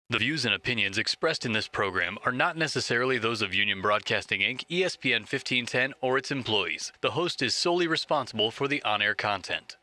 The views and opinions expressed in this program are not necessarily those of Union Broadcasting Inc., ESPN 1510, or its employees. The host is solely responsible for the on-air content.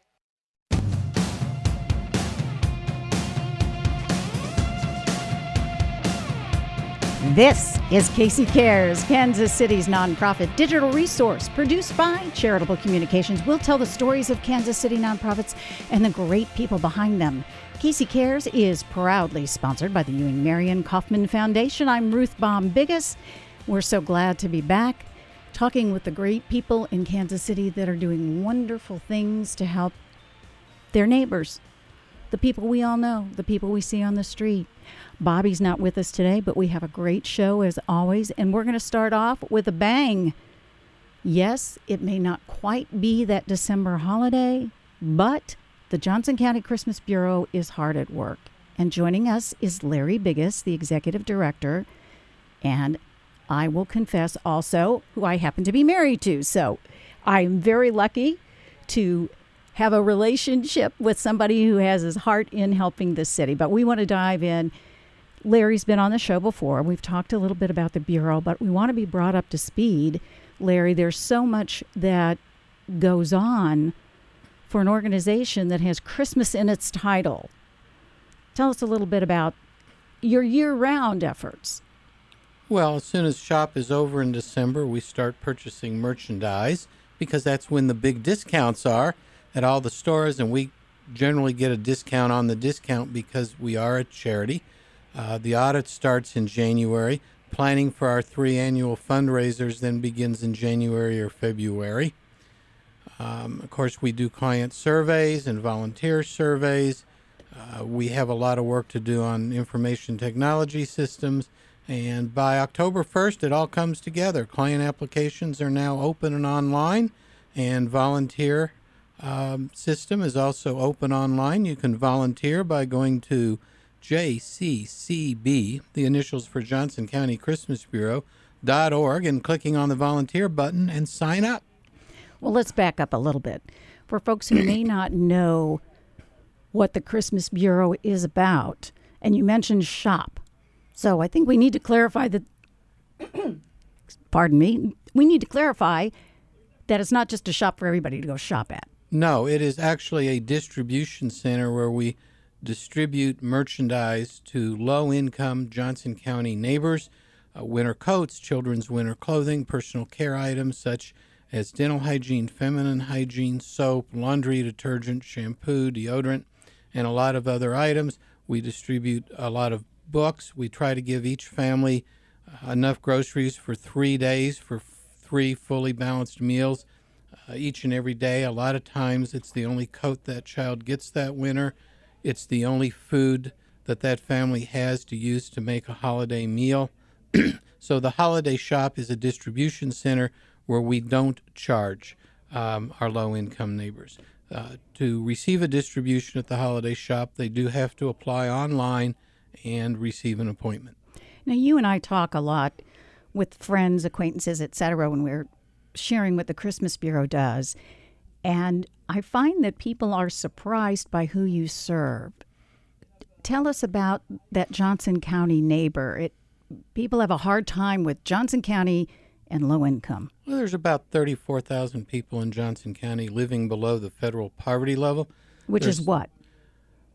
This is Casey Cares, Kansas City's nonprofit digital resource produced by Charitable Communications. We'll tell the stories of Kansas City nonprofits and the great people behind them. Casey Cares is proudly sponsored by the Ewing Marion Kaufman Foundation. I'm Ruth Baum Bigus. We're so glad to be back talking with the great people in Kansas City that are doing wonderful things to help their neighbors, the people we all know, the people we see on the street. Bobby's not with us today, but we have a great show as always, and we're going to start off with a bang. Yes, it may not quite be that December holiday, but the Johnson County Christmas Bureau is hard at work. And joining us is Larry Bigus, the executive director, and I will confess also who I happen to be married to. So I'm very lucky to have a relationship with somebody who has his heart in helping the city. But we want to dive in. Larry's been on the show before. We've talked a little bit about the Bureau, but we want to be brought up to speed. Larry, there's so much that goes on for an organization that has Christmas in its title. Tell us a little bit about your year-round efforts. Well, as soon as shop is over in December, we start purchasing merchandise because that's when the big discounts are at all the stores, and we generally get a discount on the discount because we are a charity. The audit starts in January. Planning for our 3 annual fundraisers then begins in January or February. Of course, we do client surveys and volunteer surveys. We have a lot of work to do on information technology systems. And by October 1st, it all comes together. Client applications are now open and online, and volunteer system is also open online. You can volunteer by going to JCCB, the initials for Johnson County Christmas Bureau.org, and clicking on the volunteer button and sign up. Well, let's back up a little bit. For folks who may not know what the Christmas Bureau is about, and you mentioned shop. So I think we need to clarify that, pardon me, we need to clarify that it's not just a shop for everybody to go shop at. No, it is actually a distribution center where we distribute merchandise to low-income Johnson County neighbors, winter coats, children's winter clothing, personal care items such as dental hygiene, feminine hygiene, soap, laundry detergent, shampoo, deodorant, and a lot of other items. We distribute a lot of books. We try to give each family enough groceries for 3 days for 3 fully balanced meals each and every day. A lot of times it's the only coat that child gets that winter. It's the only food that that family has to use to make a holiday meal. So the holiday shop is a distribution center where we don't charge our low-income neighbors. To receive a distribution at the holiday shop, they do have to apply online and receive an appointment. Now, you and I talk a lot with friends, acquaintances, etc., when we're sharing what the Christmas Bureau does. And I find that people are surprised by who you serve. Tell us about that Johnson County neighbor. People have a hard time with Johnson County and low income. Well, there's about 34,000 people in Johnson County living below the federal poverty level. Which is what?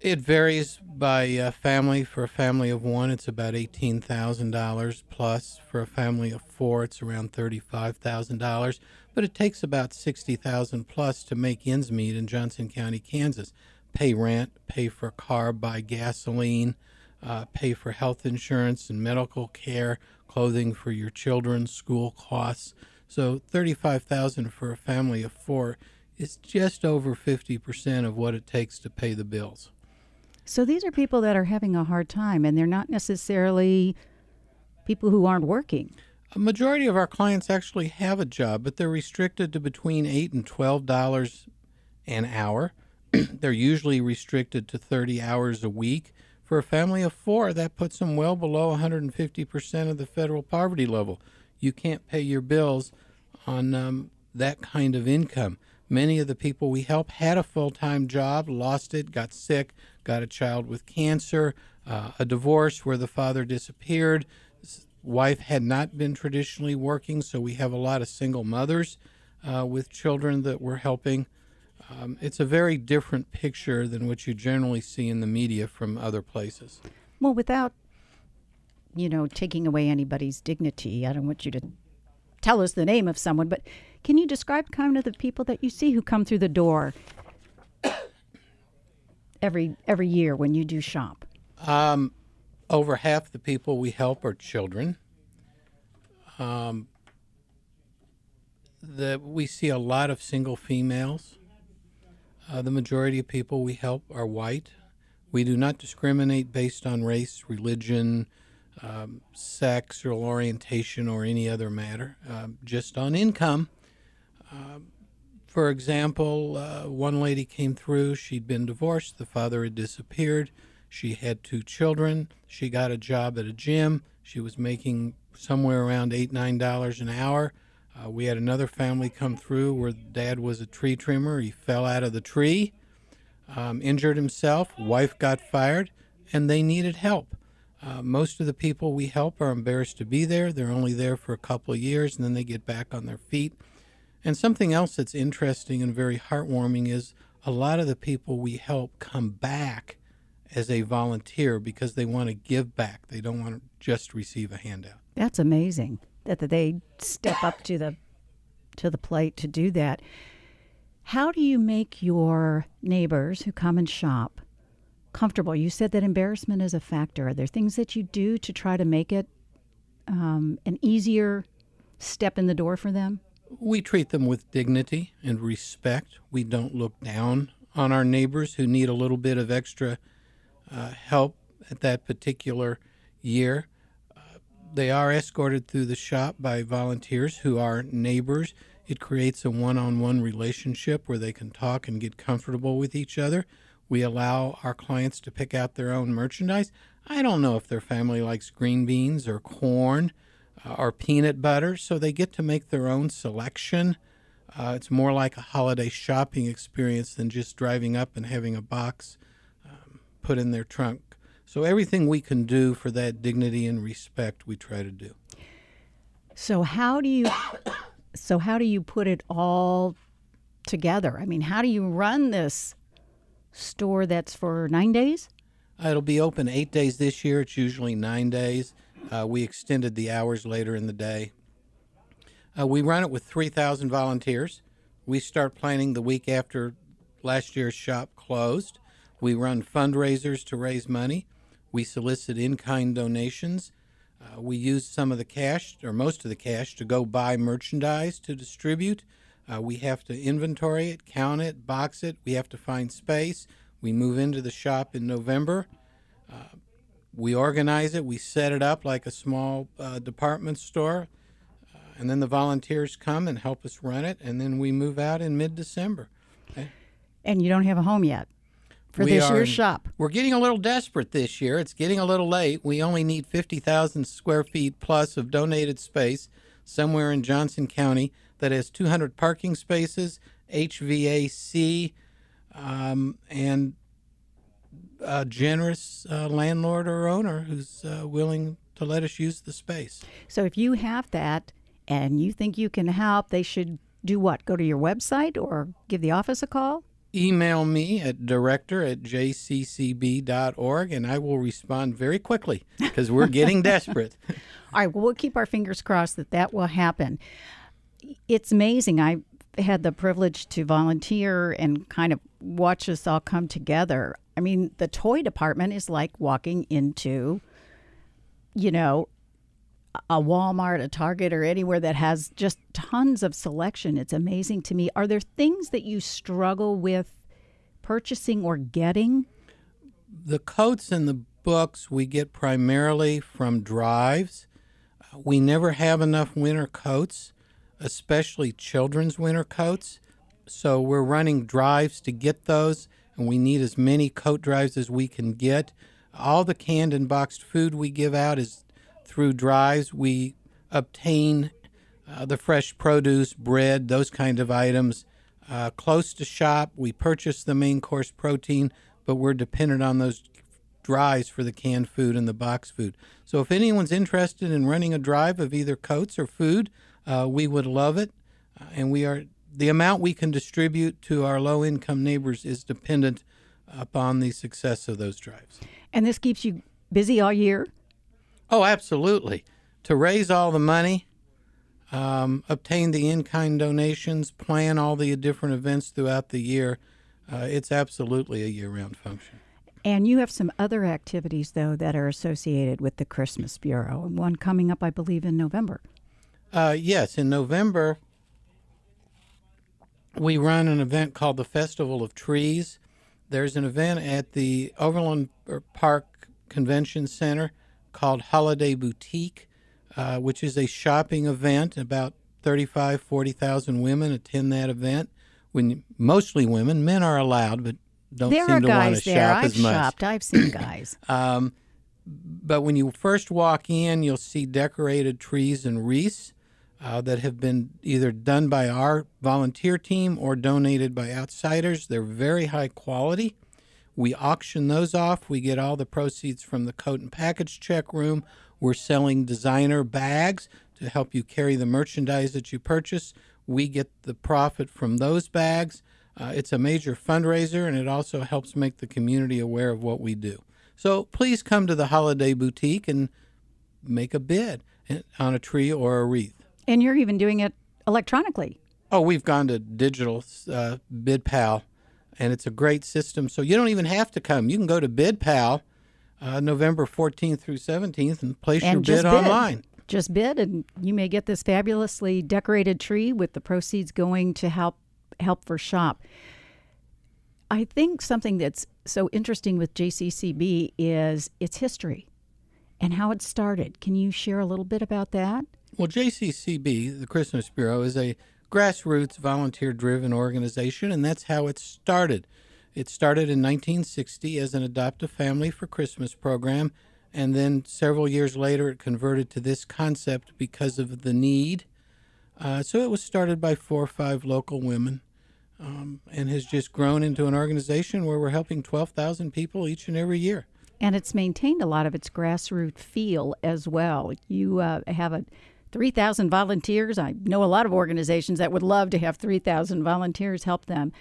It varies by family. For a family of 1, it's about $18,000 plus. For a family of 4, it's around $35,000. But it takes about $60,000 plus to make ends meet in Johnson County, Kansas. Pay rent, pay for a car, buy gasoline, pay for health insurance and medical care, clothing for your children, school costs. So $35,000 for a family of 4 is just over 50% of what it takes to pay the bills. So these are people that are having a hard time, and they're not necessarily people who aren't working. A majority of our clients actually have a job, but they're restricted to between $8 and $12 an hour. They're usually restricted to 30 hours a week. For a family of 4, that puts them well below 150% of the federal poverty level. You can't pay your bills on that kind of income. Many of the people we help had a full-time job, lost it, got sick, got a child with cancer, a divorce where the father disappeared. Wife had not been traditionally working, so we have a lot of single mothers with children that we're helping. It's a very different picture than what you generally see in the media from other places. Well, without, taking away anybody's dignity, I don't want you to tell us the name of someone, but can you describe kind of the people that you see who come through the door every year when you do shop? Over half the people we help are children. We see a lot of single females. The majority of people we help are white. We do not discriminate based on race, religion, sexual orientation, or any other matter, just on income. For example, one lady came through. She'd been divorced. The father had disappeared. She had 2 children. She got a job at a gym. She was making somewhere around $8, $9 an hour. We had another family come through where dad was a tree trimmer. He fell out of the tree, injured himself. Wife got fired, and they needed help. Most of the people we help are embarrassed to be there. They're only there for a couple of years, and then they get back on their feet. And something else that's interesting and very heartwarming is a lot of the people we help come back as a volunteer because they want to give back. They don't want to just receive a handout. That's amazing that they step up to the plate to do that. How do you make your neighbors who come and shop comfortable? You said that embarrassment is a factor. Are there things that you do to try to make it an easier step in the door for them? We treat them with dignity and respect. We don't look down on our neighbors who need a little bit of extra help at that particular year. They are escorted through the shop by volunteers who are neighbors. It creates a one-on-one relationship where they can talk and get comfortable with each other. We allow our clients to pick out their own merchandise. I don't know if their family likes green beans or corn or peanut butter, so they get to make their own selection. It's more like a holiday shopping experience than just driving up and having a box put in their trunk. So everything we can do for that dignity and respect, we try to do. So how do you put it all together? I mean, how do you run this store that's for 9 days? It'll be open 8 days this year. It's usually 9 days. We extended the hours later in the day. We run it with 3,000 volunteers. We start planning the week after last year's shop closed. We run fundraisers to raise money. We solicit in-kind donations. We use some of the cash, or most of the cash, to go buy merchandise to distribute. We have to inventory it, count it, box it. We have to find space. We move into the shop in November. We organize it. We set it up like a small department store. And then the volunteers come and help us run it. And then we move out in mid-December. Okay? And you don't have a home yet for this year's shop. We're getting a little desperate this year. It's getting a little late. We only need 50,000 square feet plus of donated space somewhere in Johnson County that has 200 parking spaces, HVAC, and a generous landlord or owner who's willing to let us use the space. So if you have that and you think you can help, they should do what? Go to your website or give the office a call? Email me at director@jccb.org, and I will respond very quickly because we're getting desperate. All right, well, we'll keep our fingers crossed that will happen. It's amazing. I had the privilege to volunteer and kind of watch us all come together. I mean, the toy department is like walking into, a Walmart, a Target, or anywhere that has just tons of selection. It's amazing to me. Are there things that you struggle with purchasing or getting? The coats and the books we get primarily from drives. We never have enough winter coats, especially children's winter coats. So we're running drives to get those, and we need as many coat drives as we can get. All the canned and boxed food we give out is through drives. We obtain the fresh produce, bread, those kind of items close to shop. We purchase the main course protein, but we're dependent on those drives for the canned food and the box food. So if anyone's interested in running a drive of either coats or food, we would love it. And the amount we can distribute to our low-income neighbors is dependent upon the success of those drives. And this keeps you busy all year? Oh, absolutely. To raise all the money, obtain the in-kind donations, plan all the different events throughout the year, it's absolutely a year-round function. And you have some other activities, though, that are associated with the Christmas Bureau, and one coming up, I believe, in November. Yes, in November, we run an event called the Festival of Trees. There's an event at the Overland Park Convention Center called Holiday Boutique, which is a shopping event. About 40,000 women attend that event. Mostly women. Men are allowed, but don't seem to want to shop as much. Shopped. I've seen guys. But when you first walk in, you'll see decorated trees and wreaths that have been either done by our volunteer team or donated by outsiders. They're very high quality. We auction those off. We get all the proceeds from the coat and package check room. We're selling designer bags to help you carry the merchandise that you purchase. We get the profit from those bags. It's a major fundraiser, and it also helps make the community aware of what we do. So please come to the Holiday Boutique and make a bid on a tree or a wreath. And you're even doing it electronically. Oh, we've gone to digital BidPal, and it's a great system. So you don't even have to come. You can go to BidPal November 14th through 17th and place your bid online. Just bid, and you may get this fabulously decorated tree with the proceeds going to help for SHOP. I think something that's so interesting with JCCB is its history and how it started. Can you share a little bit about that? Well, JCCB, the Christmas Bureau, is a grassroots volunteer-driven organization, and that's how it started. It started in 1960 as an Adopt a Family for Christmas program, and then several years later it converted to this concept because of the need. So it was started by 4 or 5 local women and has just grown into an organization where we're helping 12,000 people each and every year. And it's maintained a lot of its grassroots feel as well. You have 3,000 volunteers. I know a lot of organizations that would love to have 3,000 volunteers help them.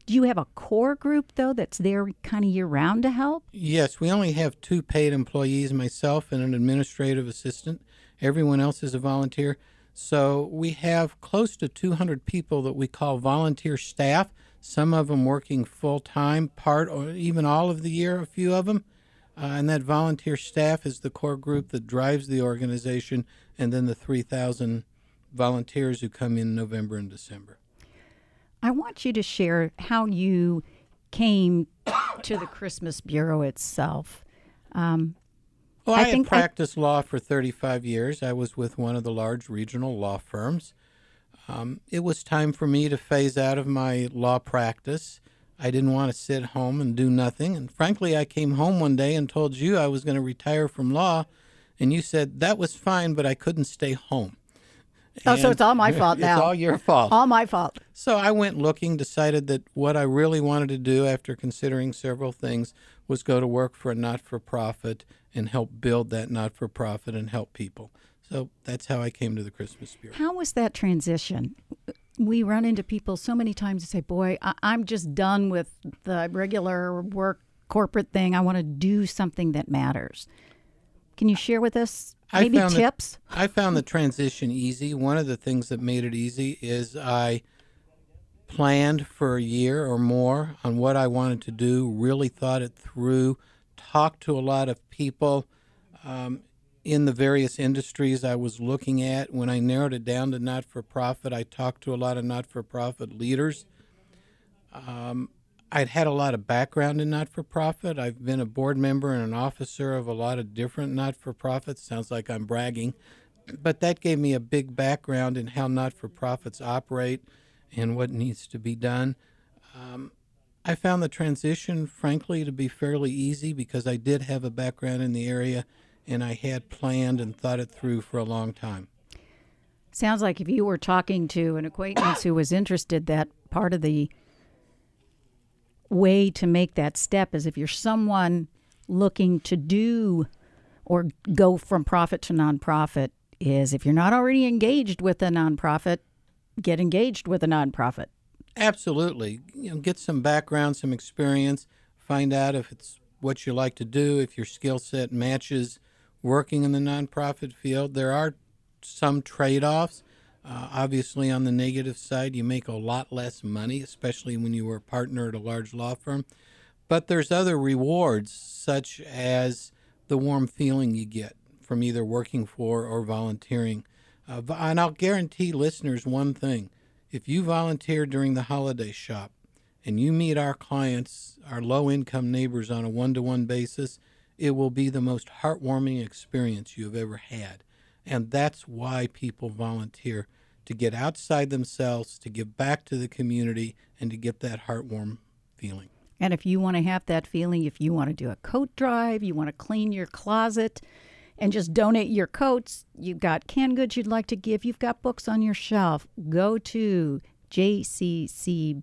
Do you have a core group, though, that's there kind of year-round to help? Yes, we only have 2 paid employees, myself and an administrative assistant. Everyone else is a volunteer. So we have close to 200 people that we call volunteer staff, some of them working full-time, part or even all of the year, a few of them. And that volunteer staff is the core group that drives the organization, and then the 3,000 volunteers who come in November and December. I want you to share how you came to the Christmas Bureau itself. Well, I had practiced law for 35 years. I was with one of the large regional law firms. It was time for me to phase out of my law practice. I didn't want to sit home and do nothing. And frankly, I came home one day and told you I was going to retire from law. And you said, that was fine, but I couldn't stay home. Oh, so it's all my fault now. It's all your fault. All my fault. So I went looking, decided that what I really wanted to do after considering several things was go to work for a not-for-profit and help build that not-for-profit and help people. So that's how I came to the Christmas Bureau. How was that transition? We run into people so many times and say, boy, I'm just done with the regular work corporate thing. I want to do something that matters. Can you share with us maybe tips? I found the transition easy. One of the things that made it easy is I planned for a year or more on what I wanted to do, really thought it through, talked to a lot of people in the various industries I was looking at. When I narrowed it down to not-for-profit, I talked to a lot of not-for-profit leaders. I'd had a lot of background in not-for-profit. I've been a board member and an officer of a lot of different not-for-profits. Sounds like I'm bragging. But that gave me a big background in how not-for-profits operate and what needs to be done. I found the transition, frankly, to be fairly easy because I did have a background in the area and I had planned and thought it through for a long time. Sounds like if you were talking to an acquaintance who was interested, that part of the way to make that step is if you're someone looking to do or go from profit to nonprofit is, if you're not already engaged with a nonprofit, get engaged with a nonprofit. Absolutely. Get some background, some experience, find out if it's what you like to do, if your skill set matches working in the nonprofit field. There are some trade-offs. Obviously, on the negative side, you make a lot less money, especially when you were a partner at a large law firm. But there's other rewards, such as the warm feeling you get from either working for or volunteering. And I'll guarantee listeners one thing. If you volunteer during the holiday shop and you meet our clients, our low-income neighbors, on a one-to-one basis, it will be the most heartwarming experience you've ever had. And that's why people volunteer, to get outside themselves, to give back to the community, and to get that heartwarm feeling. And if you want to have that feeling, if you want to do a coat drive, you want to clean your closet and just donate your coats, you've got canned goods you'd like to give, you've got books on your shelf, go to jccb.org,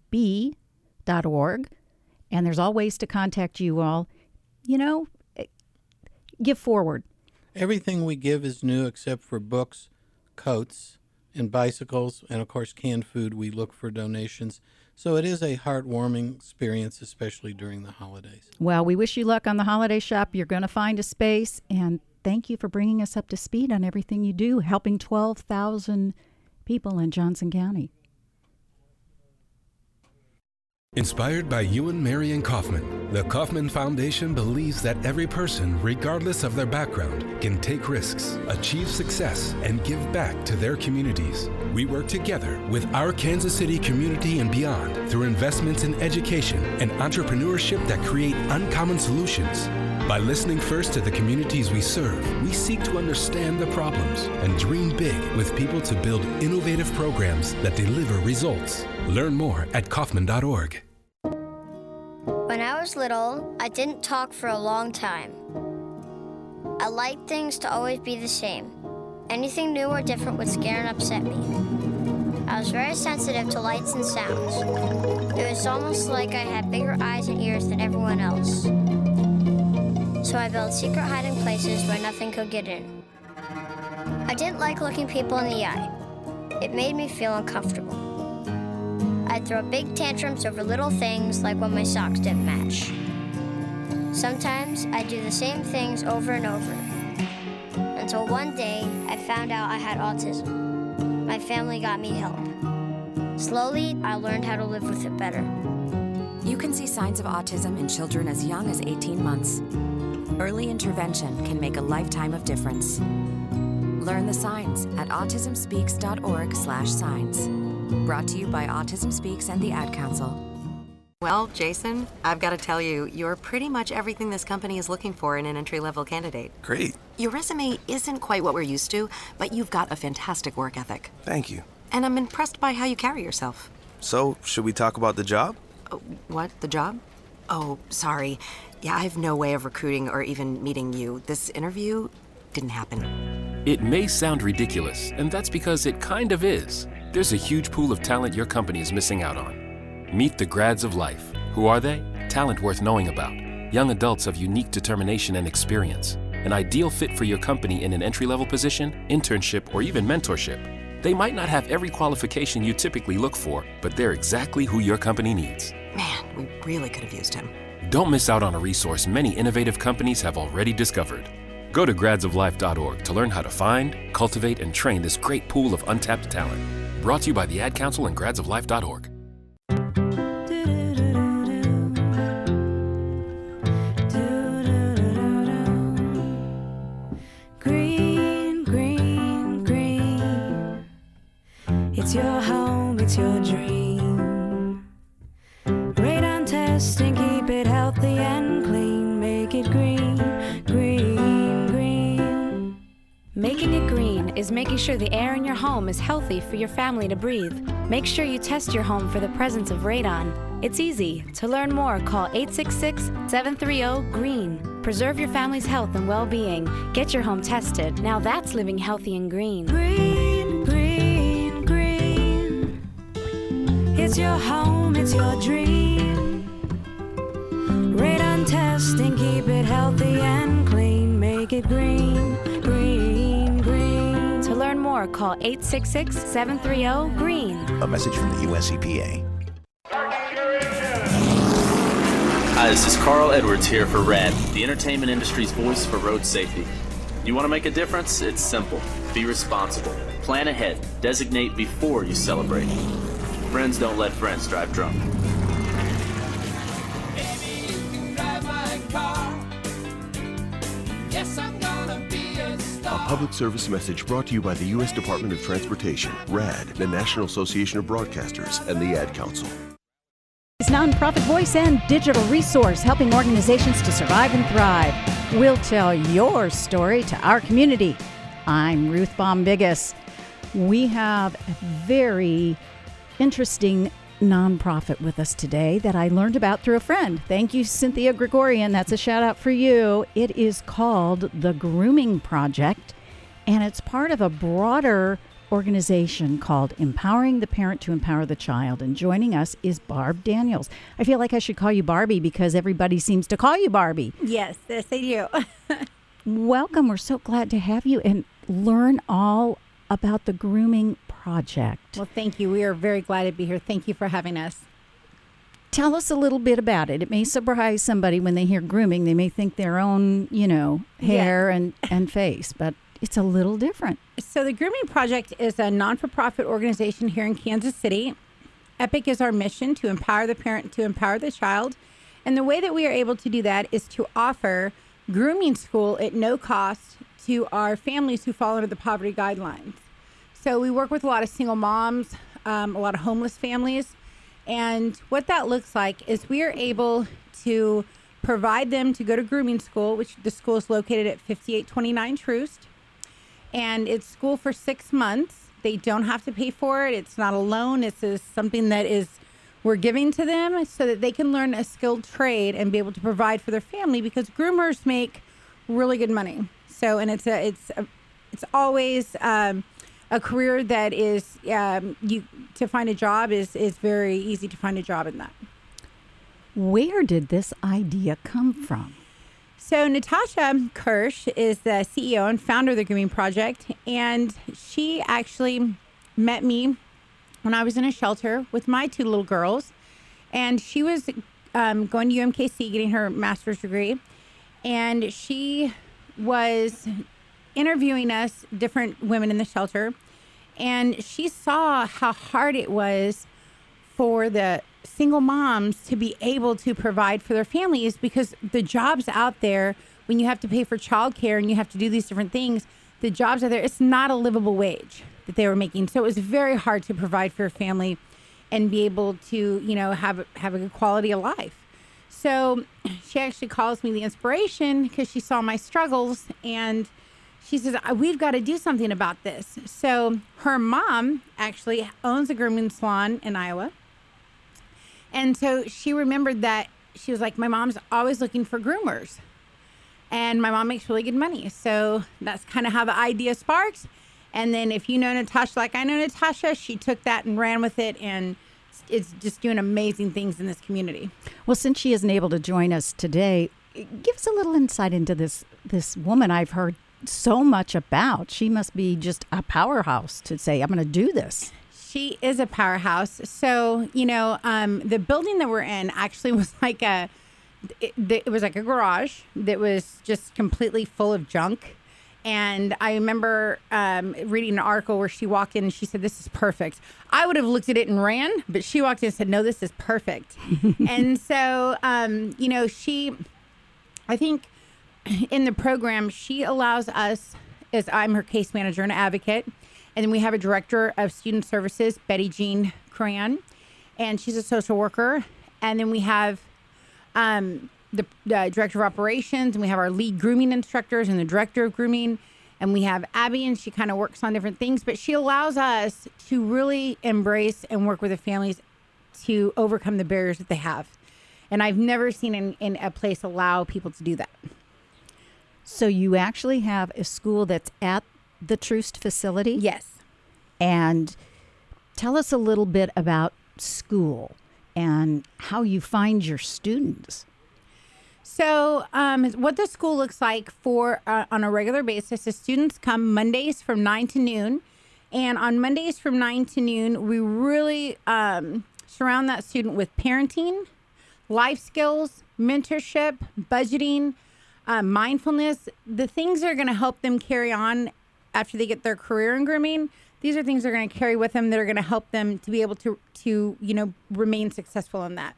and there's all ways to contact you all. Give forward. Everything we give is new except for books, coats, and bicycles, and of course canned food. We look for donations. So it is a heartwarming experience, especially during the holidays. Well, we wish you luck on the holiday shop. You're going to find a space, and thank you for bringing us up to speed on everything you do, helping 12,000 people in Johnson County. Inspired by Ewan Marion Kaufman, the Kaufman Foundation believes that every person, regardless of their background, can take risks, achieve success, and give back to their communities. We work together with our Kansas City community and beyond through investments in education and entrepreneurship that create uncommon solutions. By listening first to the communities we serve, we seek to understand the problems and dream big with people to build innovative programs that deliver results. Learn more at Kaufman.org. When I was little, I didn't talk for a long time. I liked things to always be the same. Anything new or different would scare and upset me. I was very sensitive to lights and sounds. It was almost like I had bigger eyes and ears than everyone else. So I built secret hiding places where nothing could get in. I didn't like looking people in the eye. It made me feel uncomfortable. I'd throw big tantrums over little things, like when my socks didn't match. Sometimes I'd do the same things over and over, until one day I found out I had autism. My family got me help. Slowly, I learned how to live with it better. You can see signs of autism in children as young as 18 months. Early intervention can make a lifetime of difference. Learn the signs at autismspeaks.org/signs. Brought to you by Autism Speaks and the Ad Council. Well, Jason, I've got to tell you, you're pretty much everything this company is looking for in an entry-level candidate. Great. Your resume isn't quite what we're used to, but you've got a fantastic work ethic. Thank you. And I'm impressed by how you carry yourself. So, should we talk about the job? What? The job? Oh, sorry. Yeah, I have no way of recruiting or even meeting you. This interview didn't happen. It may sound ridiculous, and that's because it kind of is. There's a huge pool of talent your company is missing out on. Meet the grads of life. Who are they? Talent worth knowing about. Young adults of unique determination and experience. An ideal fit for your company in an entry-level position, internship, or even mentorship. They might not have every qualification you typically look for, but they're exactly who your company needs. Man, we really could have used him. Don't miss out on a resource many innovative companies have already discovered. Go to gradsoflife.org to learn how to find, cultivate, and train this great pool of untapped talent. Brought to you by the Ad Council and gradsoflife.org. Green, green, green. It's your home, it's your dream. Radon testing, keep it healthy and clean. Make it green, green, green. Making it green is making sure the air in your home is healthy for your family to breathe. Make sure you test your home for the presence of radon. It's easy. To learn more, call 866-730-GREEN. Preserve your family's health and well-being. Get your home tested. Now that's living healthy and green. Green, green, green. It's your home, it's your dream. Radon test. invest and keep it healthy and clean. Make it green, green, green. To learn more, call 866-730-GREEN. A message from the U.S. EPA. Hi, this is Carl Edwards here for RAD, the entertainment industry's voice for road safety. You want to make a difference? It's simple. Be responsible. Plan ahead. Designate before you celebrate. Friends don't let friends drive drunk. Baby, you can drive my car. Yes, I'm gonna be a star. A public service message brought to you by the U.S. Department of Transportation, RAD, the National Association of Broadcasters, and the Ad Council. It's nonprofit voice and digital resource helping organizations to survive and thrive. We'll tell your story to our community. I'm Ruth Bigus. We have a very interesting nonprofit with us today that I learned about through a friend. Thank you, Cynthia Gregorian. That's a shout out for you. It is called the Grooming Project, and it's part of a broader organization called Empowering the Parent to Empower the Child. And joining us is Barb Daniels. I feel like I should call you Barbie because everybody seems to call you Barbie. Yes, they do. Welcome. We're so glad to have you and learn all about the Grooming Project. Well, thank you. We are very glad to be here. Thank you for having us. Tell us a little bit about it. It may surprise somebody when they hear grooming. They may think their own, hair and face, but it's a little different. So the Grooming Project is a non-for-profit organization here in Kansas City. EPIC is our mission to empower the parent to empower the child. And the way that we are able to do that is to offer grooming school at no cost to our families who fall under the poverty guidelines. So we work with a lot of single moms, a lot of homeless families. And what that looks like is we are able to provide them to go to grooming school, which the school is located at 5829 Troost. And it's school for 6 months. They don't have to pay for it. It's not a loan. It's something that we're giving to them so that they can learn a skilled trade and be able to provide for their family, because groomers make really good money. So, and it's always a career that is to find a job is very easy to find a job in that. Where did this idea come from? So Natasha Kirsch is the CEO and founder of the Grooming Project, and she actually met me when I was in a shelter with my 2 little girls, and she was going to UMKC getting her master's degree, and she was interviewing us, different women in the shelter, and she saw how hard it was for the single moms to be able to provide for their families, because the jobs out there, when you have to pay for childcare and you have to do these different things, the jobs out there, it's not a livable wage that they were making. So it was very hard to provide for a family and be able to, have a good quality of life. So she actually calls me the inspiration because she saw my struggles, and she says, we've got to do something about this. So her mom actually owns a grooming salon in Iowa. And so she remembered that. She was like, my mom's always looking for groomers, and my mom makes really good money. So that's kind of how the idea sparks. And then if you know Natasha like I know Natasha, she took that and ran with it, and it's just doing amazing things in this community. Well, since she isn't able to join us today, give us a little insight into this woman I've heard so much about. She must be just a powerhouse to say, I'm going to do this. She is a powerhouse. So, the building that we're in actually was like it was like a garage that was just completely full of junk. And I remember reading an article where she walked in and she said, this is perfect. I would have looked at it and ran, but she walked in and said, no, this is perfect. And so, I think in the program, she allows us, as I'm her case manager and advocate, and then we have a director of student services, Betty Jean Cran, and she's a social worker. And then we have the director of operations, and we have our lead grooming instructors and the director of grooming. And we have Abby, and she kind of works on different things, but she allows us to really embrace and work with the families to overcome the barriers that they have. And I've never seen in a place allow people to do that. So you actually have a school that's at the Troost facility? Yes. And tell us a little bit about school and how you find your students. So what the school looks like for on a regular basis is students come Mondays from 9 to noon. And on Mondays from 9 to noon, we really surround that student with parenting, life skills, mentorship, budgeting, mindfulness, the things that are going to help them carry on after they get their career in grooming. These are things they're going to carry with them that are going to help them to be able to remain successful in that.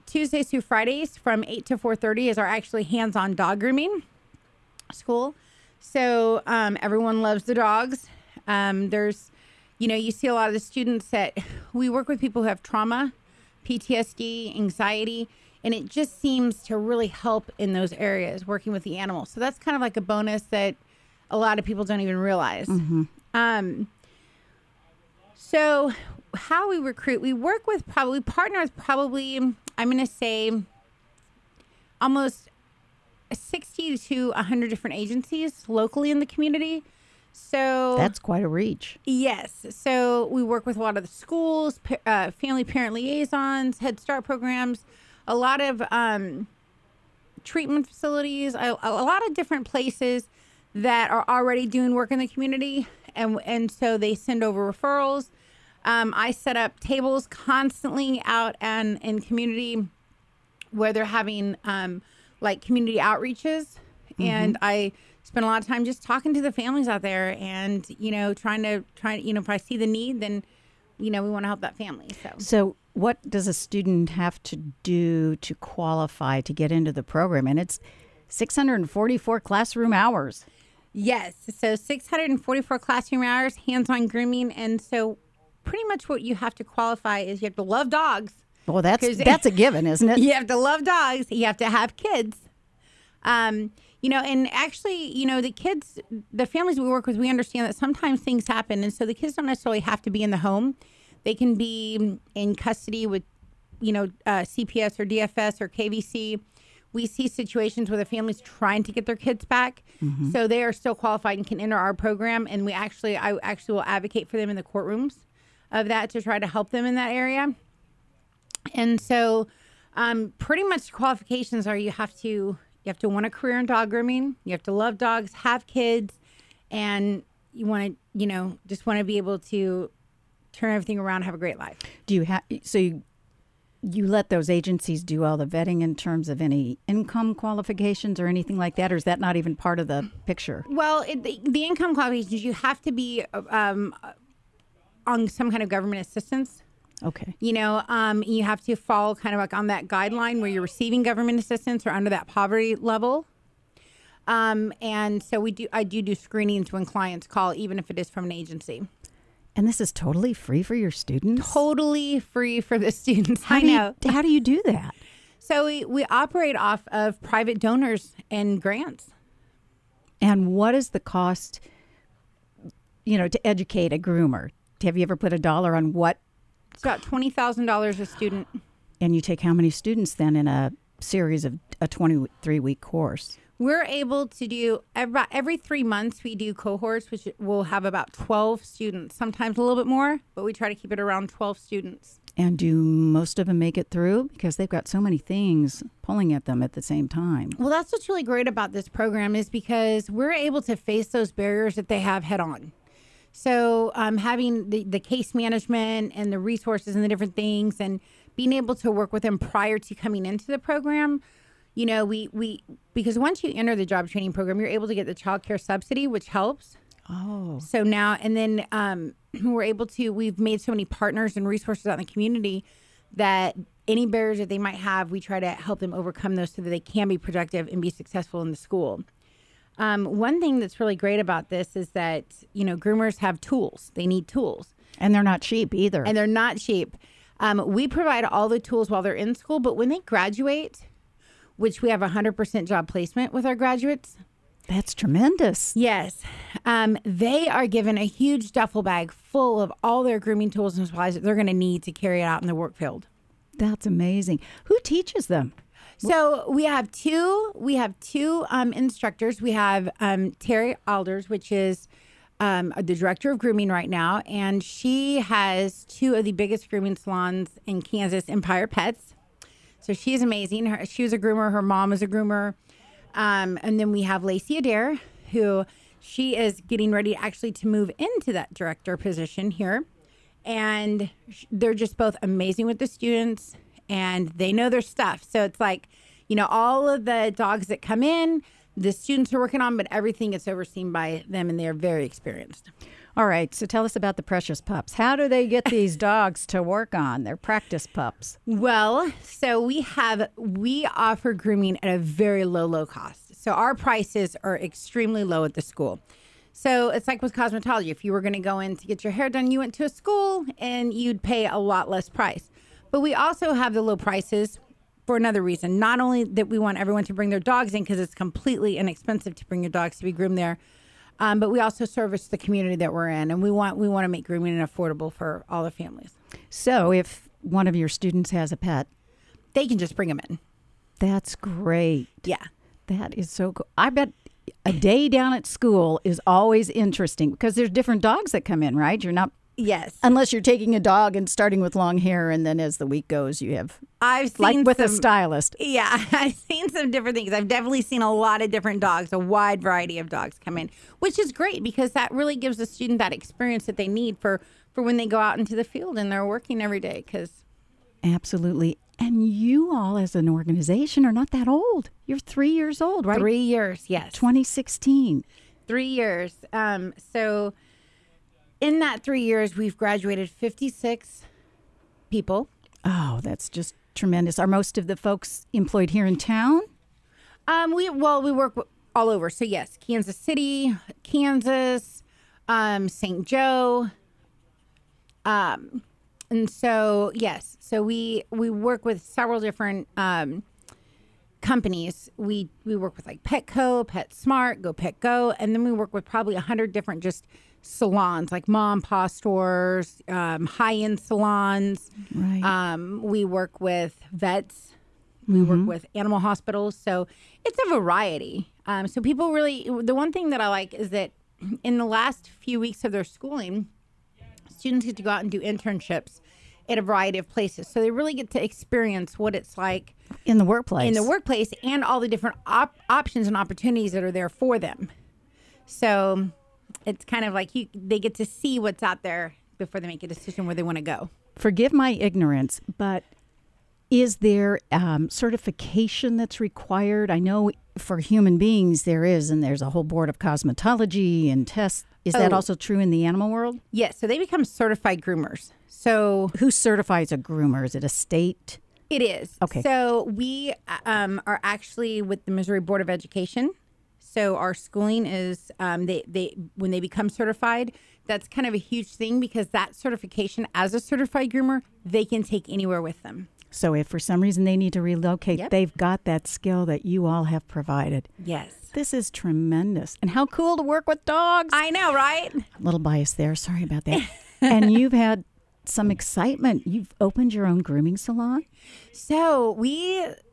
Tuesdays through Fridays from 8 to 4:30 is our actually hands-on dog grooming school. So everyone loves the dogs. There's, you see a lot of the students that we work with people who have trauma, PTSD, anxiety, and it just seems to really help in those areas working with the animals. So that's kind of like a bonus that a lot of people don't even realize. So how we recruit, we partner with probably, I'm going to say almost 60 to 100 different agencies locally in the community. So that's quite a reach. Yes. So we work with a lot of the schools, family parent liaisons, Head Start programs, a lot of treatment facilities, a lot of different places that are already doing work in the community. And so they send over referrals. I set up tables constantly out in community where they're having like community outreaches. And I spend a lot of time just talking to the families out there and, trying, if I see the need, then, we want to help that family. So what does a student have to do to qualify to get into the program? And it's 644 classroom hours. Yes. So 644 classroom hours, hands-on grooming. And so pretty much what you have to qualify is you have to love dogs. Well, that's a given, isn't it? You have to love dogs. You have to have kids. And actually, the kids, the families we work with, we understand that sometimes things happen. And so the kids don't necessarily have to be in the home. They can be in custody with, CPS or DFS or KVC. We see situations where the family's trying to get their kids back. So they are still qualified and can enter our program. And I actually will advocate for them in the courtrooms of that to try to help them in that area. And so pretty much qualifications are you have to want a career in dog grooming. You have to love dogs, have kids, and you want to, just want to be able to turn everything around, have a great life. Do you have, so you let those agencies do all the vetting in terms of any income qualifications or anything like that, or is that not even part of the picture? Well, the income qualifications, you have to be on some kind of government assistance. Okay. You have to fall kind of like on that guideline where you're receiving government assistance or under that poverty level. And so I do screenings when clients call, even if it is from an agency. And this is totally free for your students? Totally free for the students. How do you do that? So we operate off of private donors and grants. And what is the cost, to educate a groomer? Have you ever put a dollar on what? It's about $20,000 a student. And you take how many students then in a series of a 23-week course? We're able to do every 3 months we do cohorts, which will have about 12 students, sometimes a little bit more, but we try to keep it around 12 students. And do most of them make it through? Because they've got so many things pulling at them at the same time. Well, that's what's really great about this program is because we're able to face those barriers that they have head on. So having the case management and the resources and the different things and being able to work with them prior to coming into the program, because once you enter the job training program, you're able to get the child care subsidy, which helps. Oh. So now, and then we've made so many partners and resources out in the community that any barriers that they might have, we try to help them overcome those so that they can be productive and be successful in the school. One thing that's really great about this is that, groomers have tools. They need tools. And they're not cheap either. And they're not cheap. We provide all the tools while they're in school, but when they graduate, which we have 100% job placement with our graduates. That's tremendous. Yes. They are given a huge duffel bag full of all their grooming tools and supplies that they're going to need to carry it out in the work field. That's amazing. Who teaches them? So we have two instructors. We have Terry Alders, which is the director of grooming right now, and she has two of the biggest grooming salons in Kansas, Empire Pets. So she's amazing. She was a groomer. Her mom is a groomer. And then we have Lacey Adair, who she is getting ready actually to move into that director position here. And they're just both amazing with the students, and they know their stuff. So it's like, you know, all of the dogs that come in, the students are working on, but everything gets overseen by them, and they're very experienced. All right, so tell us about the precious pups. How do they get these dogs to work on? They're practice pups. Well, so we offer grooming at a very low cost. So our prices are extremely low at the school. So it's like with cosmetology. If you were going to go in to get your hair done, you went to a school and you'd pay a lot less price. But we also have the low prices for another reason. Not only that we want everyone to bring their dogs in because it's completely inexpensive to bring your dogs to be groomed there, but we also service the community that we're in, and we want to make grooming affordable for all the families. So if one of your students has a pet, they can just bring them in. That's great. Yeah. That is so cool. I bet a day down at school is always interesting because there's different dogs that come in, right? You're not... Yes. Unless you're taking a dog and starting with long hair, and then as the week goes, you have... I've seen like with a stylist. Yeah, I've seen some different things. I've definitely seen a lot of different dogs, a wide variety of dogs come in, which is great because that really gives the student that experience that they need for when they go out into the field and they're working every day. Absolutely. And you all as an organization are not that old. You're 3 years old, right? 3 years, yes. 2016. 3 years. So in that 3 years, we've graduated 56 people. Oh, that's just tremendous. Are most of the folks employed here in town? We work all over. So yes, Kansas City, Kansas, St. Joe. And so, yes, so we work with several different companies. We work with like Petco, PetSmart, Go Pet Go, and then we work with probably 100 different just salons, like mom and pop stores, high-end salons. Right. We work with vets. We work with animal hospitals. So it's a variety. So people really, the one thing that I like is that in the last few weeks of their schooling, students get to go out and do internships at a variety of places. So they really get to experience what it's like in the workplace. And all the different options and opportunities that are there for them. So it's kind of like they get to see what's out there before they make a decision where they want to go. Forgive my ignorance, but is there certification that's required? I know for human beings there is, and there's a whole board of cosmetology and tests. Is that also true in the animal world? Yes. So they become certified groomers. So who certifies a groomer? Is it a state? It is. Okay. So we are actually with the Missouri Board of Education. So our schooling is they when they become certified, that's kind of a huge thing because that certification as a certified groomer, they can take anywhere with them. So if for some reason they need to relocate, they've got that skill that you all have provided. Yes. This is tremendous. And how cool to work with dogs. I know, right? A little bias there. Sorry about that. And you've had some excitement. You've opened your own grooming salon. So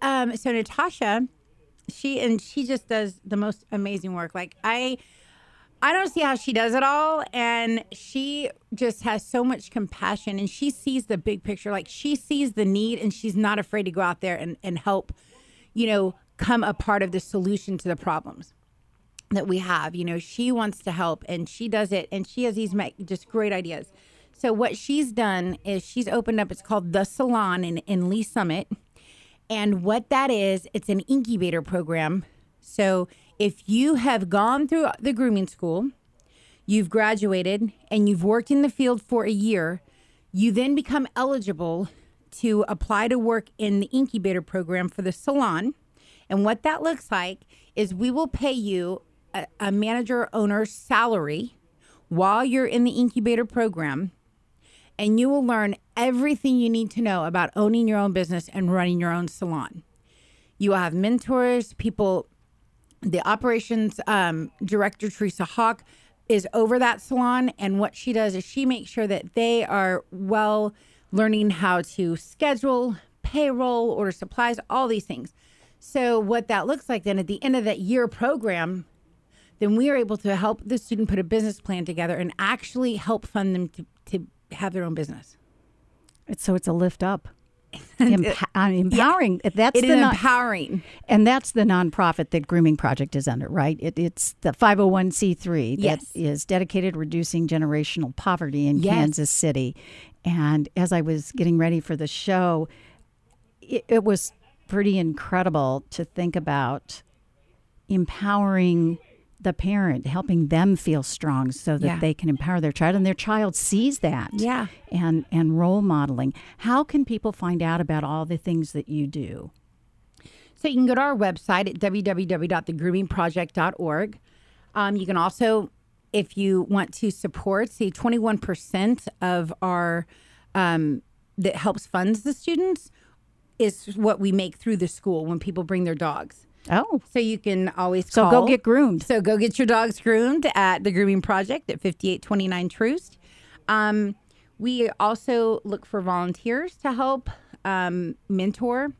so Natasha, she just does the most amazing work. Like I don't see how she does it all. And she just has so much compassion and she sees the big picture. Like she sees the need and she's not afraid to go out there and help, come a part of the solution to the problems that we have. She wants to help and she does it. And she has these just great ideas. So what she's done is she's opened up, it's called The Salon in Lee Summit. And what that is, it's an incubator program. So if you have gone through the grooming school, you've graduated, and you've worked in the field for a year, you then become eligible to apply to work in the incubator program for the salon. And what that looks like is we will pay you a manager owner's salary while you're in the incubator program, and you will learn everything you need to know about owning your own business and running your own salon. You will have mentors, people. The operations director, Teresa Hawk, is over that salon. And what she does is she makes sure that they are learning how to schedule, payroll, order supplies, all these things. So what that looks like then at the end of that year program, then we are able to help the student put a business plan together and actually help fund them to have their own business. So it's a lift up. Empowering. Yeah, that's it is empowering. And that's the nonprofit that Grooming Project is under, right? It's the 501c3 that is dedicated to reducing generational poverty in Kansas City. And as I was getting ready for the show, it was pretty incredible to think about empowering the parent, helping them feel strong so that they can empower their child, and their child sees that. Yeah. And role modeling. How can people find out about all the things that you do? So you can go to our website at www.thegroomingproject.org. You can also, if you want to support, see 21% of our that helps funds the students is what we make through the school when people bring their dogs. Oh. So you can always call. So go get groomed. So go get your dogs groomed at the Grooming Project at 5829 Troost. We also look for volunteers to help mentor.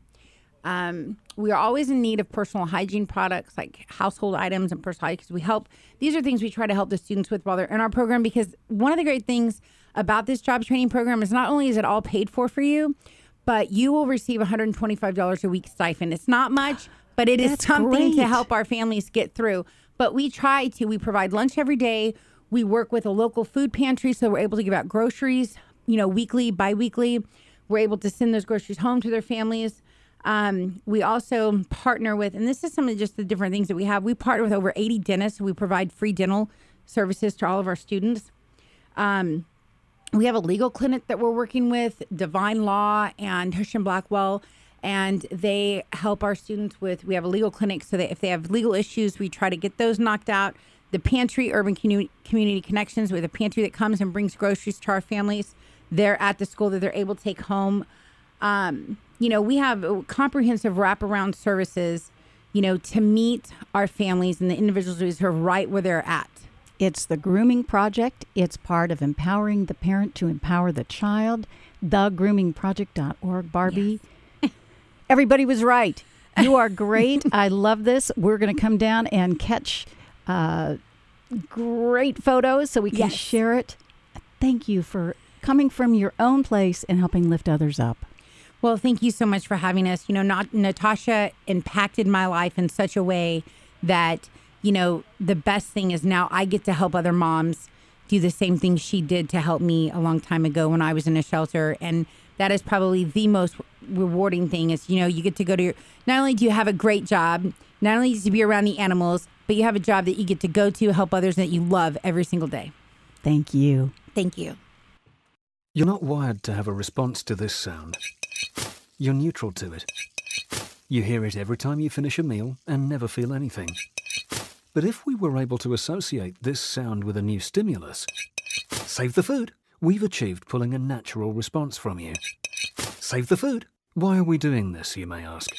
We are always in need of personal hygiene products like household items and personal hygiene, because these are things we try to help the students with while they're in our program, because one of the great things about this job training program is not only is it all paid for you, but you will receive $125 a week stipend. It's not much, but it is something to help our families get through. But we provide lunch every day. We work with a local food pantry, so we're able to give out groceries, weekly, bi-weekly. We're able to send those groceries home to their families. We also partner with, and this is some of just the different things that we have. We partner with over 80 dentists. We provide free dental services to all of our students. We have a legal clinic that we're working with, Divine Law and Hirsch and Blackwell, and they help our students we have a legal clinic so that if they have legal issues, we try to get those knocked out. The pantry, Urban Community Connections, with a pantry that comes and brings groceries to our families. They're at the school that they're able to take home. We have comprehensive wraparound services, to meet our families and the individuals who are right where they're at. It's the Grooming Project. It's part of empowering the parent to empower the child. thegroomingproject.org. Barbie, everybody was right. You are great. I love this. We're going to come down and catch great photos so we can share it. Thank you for coming from your own place and helping lift others up. Well, thank you so much for having us. Natasha impacted my life in such a way that, the best thing is now I get to help other moms do the same thing she did to help me a long time ago when I was in a shelter. And that is probably the most rewarding thing is, you get to go to not only do you have a great job, not only do you be around the animals, but you have a job that you get to go to, help others that you love every single day. Thank you. Thank you. You're not wired to have a response to this sound. You're neutral to it. You hear it every time you finish a meal and never feel anything. But if we were able to associate this sound with a new stimulus, save the food, we've achieved pulling a natural response from you. Save the food. Why are we doing this, you may ask?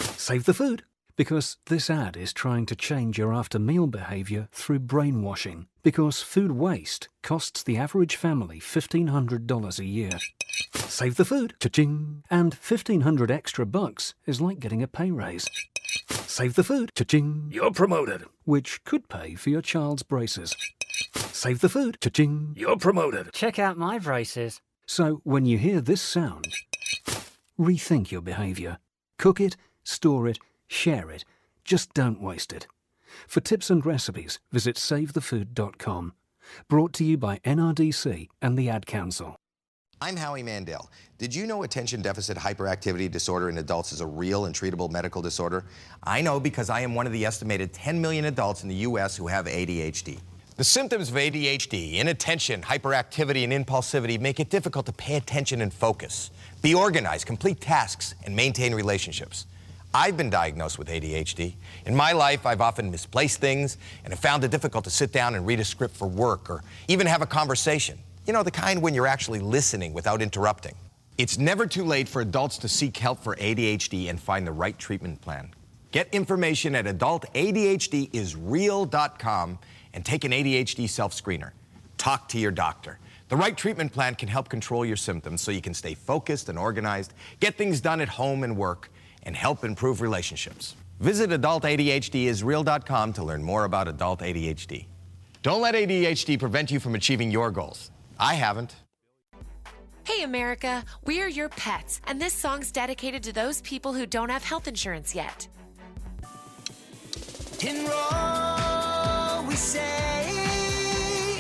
Save the food. Because this ad is trying to change your after-meal behavior through brainwashing. Because food waste costs the average family $1,500 a year. Save the food. Cha-ching. And $1,500 extra bucks is like getting a pay raise. Save the food. Cha-ching. You're promoted. Which could pay for your child's braces. Save the food. Cha-ching. You're promoted. Check out my braces. So when you hear this sound, rethink your behavior. Cook it, store it, share it. Just don't waste it. For tips and recipes, visit savethefood.com. Brought to you by NRDC and the Ad Council. I'm Howie Mandel. Did you know attention deficit hyperactivity disorder in adults is a real and treatable medical disorder? I know because I am one of the estimated 10 million adults in the U.S. who have ADHD. The symptoms of ADHD, inattention, hyperactivity, and impulsivity make it difficult to pay attention and focus, be organized, complete tasks, and maintain relationships. I've been diagnosed with ADHD. In my life, I've often misplaced things and have found it difficult to sit down and read a script for work or even have a conversation. You know, the kind when you're actually listening without interrupting. It's never too late for adults to seek help for ADHD and find the right treatment plan. Get information at adultadhdisreal.com and take an ADHD self-screener. Talk to your doctor. The right treatment plan can help control your symptoms so you can stay focused and organized, get things done at home and work, and help improve relationships. Visit adultadhdisreal.com to learn more about adult ADHD. Don't let ADHD prevent you from achieving your goals. I haven't. Hey, America, we are your pets, and this song's dedicated to those people who don't have health insurance yet. Enroll, we say,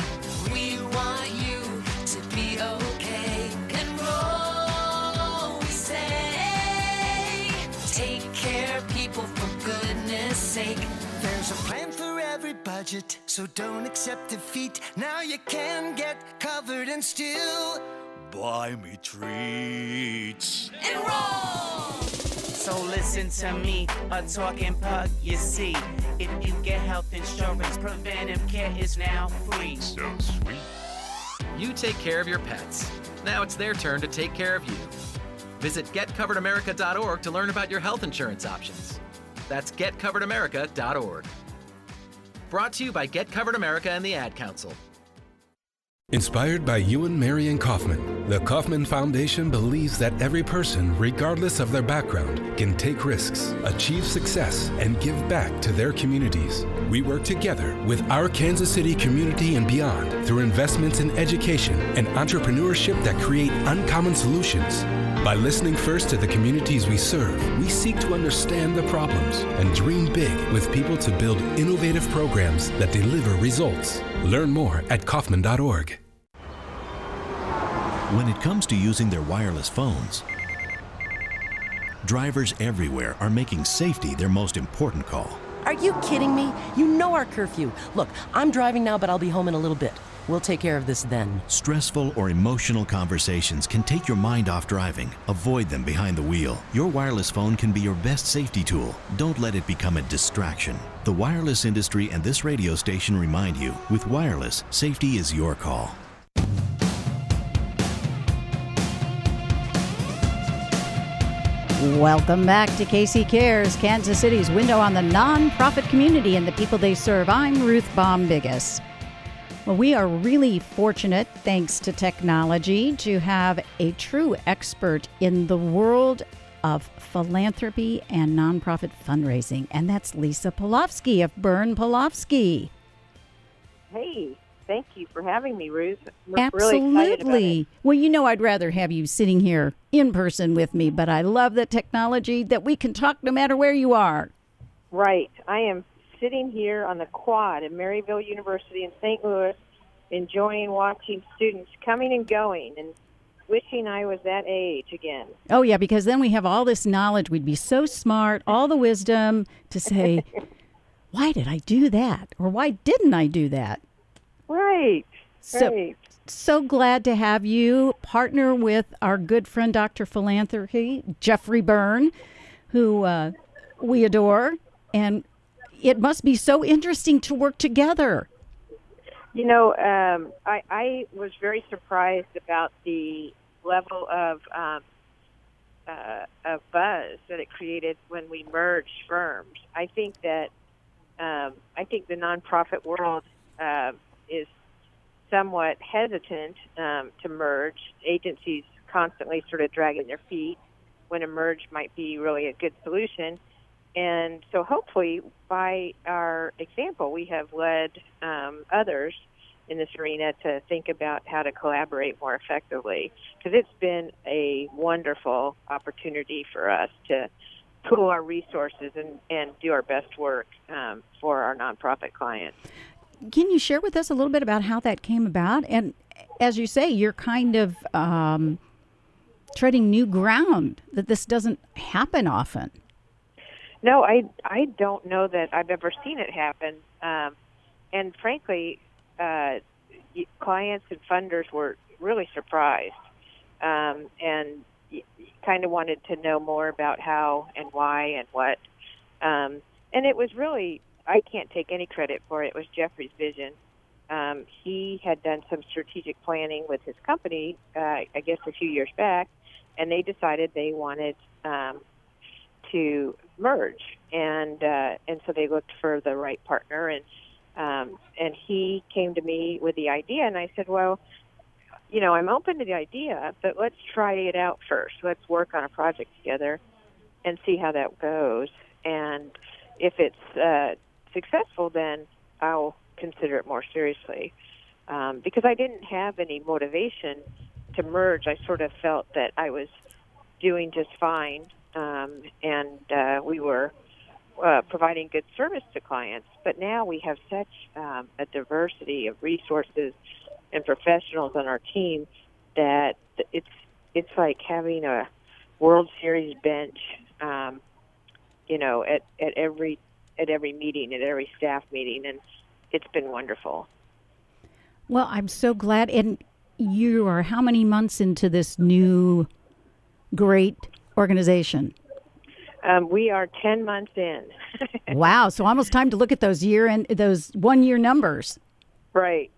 we want you to be okay. Enroll, we say, take care of people for goodness sake. There's a plan for every budget, so don't accept defeat. Now you can get covered and still buy me treats. Enroll! So listen to me, a talking pug, you see. If you get health insurance, preventive care is now free. So sweet. You take care of your pets. Now it's their turn to take care of you. Visit getcoveredamerica.org to learn about your health insurance options. That's getcoveredamerica.org. Brought to you by Get Covered America and the Ad Council. Inspired by Ewan Marion Kaufman, the Kaufman Foundation believes that every person, regardless of their background, can take risks, achieve success, and give back to their communities. We work together with our Kansas City community and beyond through investments in education and entrepreneurship that create uncommon solutions. By listening first to the communities we serve, we seek to understand the problems and dream big with people to build innovative programs that deliver results. Learn more at Kaufman.org. When it comes to using their wireless phones, drivers everywhere are making safety their most important call. Are you kidding me? You know our curfew. Look, I'm driving now, but I'll be home in a little bit. We'll take care of this then. Stressful or emotional conversations can take your mind off driving. Avoid them behind the wheel. Your wireless phone can be your best safety tool. Don't let it become a distraction. The wireless industry and this radio station remind you, with wireless, safety is your call. Welcome back to KC Cares, Kansas City's window on the nonprofit community and the people they serve. I'm Ruth Baum Bigus. Well, we are really fortunate, thanks to technology, to have a true expert in the world of philanthropy and nonprofit fundraising, and that's Lisa Polofsky of Burn Polofsky. Hey, thank you for having me, Ruth. We're Absolutely. really excited about it. Well, you know, I'd rather have you sitting here in person with me, but I love the technology that we can talk no matter where you are. Right. I am sitting here on the quad at Maryville University in St. Louis, enjoying watching students coming and going and wishing I was that age again. Oh, yeah, because then we have all this knowledge. We'd be so smart, all the wisdom to say, why did I do that? Or why didn't I do that? Right. So glad to have you partner with our good friend, Dr. Philanthropy, Jeffrey Byrne, who we adore. And it must be so interesting to work together. You know, I was very surprised about the level of buzz that it created when we merged firms. I think that the nonprofit world is somewhat hesitant to merge. Agencies constantly sort of dragging their feet when a merge might be really a good solution. And so hopefully by our example, we have led others in this arena to think about how to collaborate more effectively, because it's been a wonderful opportunity for us to pool our resources and do our best work for our nonprofit clients. Can you share with us a little bit about how that came about? And as you say, you're kind of treading new ground, that this doesn't happen often. No, I don't know that I've ever seen it happen. And frankly, clients and funders were really surprised and kind of wanted to know more about how and why and what. And it was really, I can't take any credit for it. It was Jeffrey's vision. He had done some strategic planning with his company, I guess a few years back, and they decided they wanted to merge, and so they looked for the right partner, and he came to me with the idea, and I said, well, you know, I'm open to the idea, but let's try it out first. Let's work on a project together and see how that goes, and if it's successful, then I'll consider it more seriously, because I didn't have any motivation to merge, I sort of felt that I was doing just fine, and we were providing good service to clients. But now we have such a diversity of resources and professionals on our team that it's like having a World Series bench, you know, at every meeting, at every staff meeting, and it's been wonderful. Well, I'm so glad. And you are how many months into this new great organization? We are 10 months in. Wow. So almost time to look at those 1 year numbers. Right.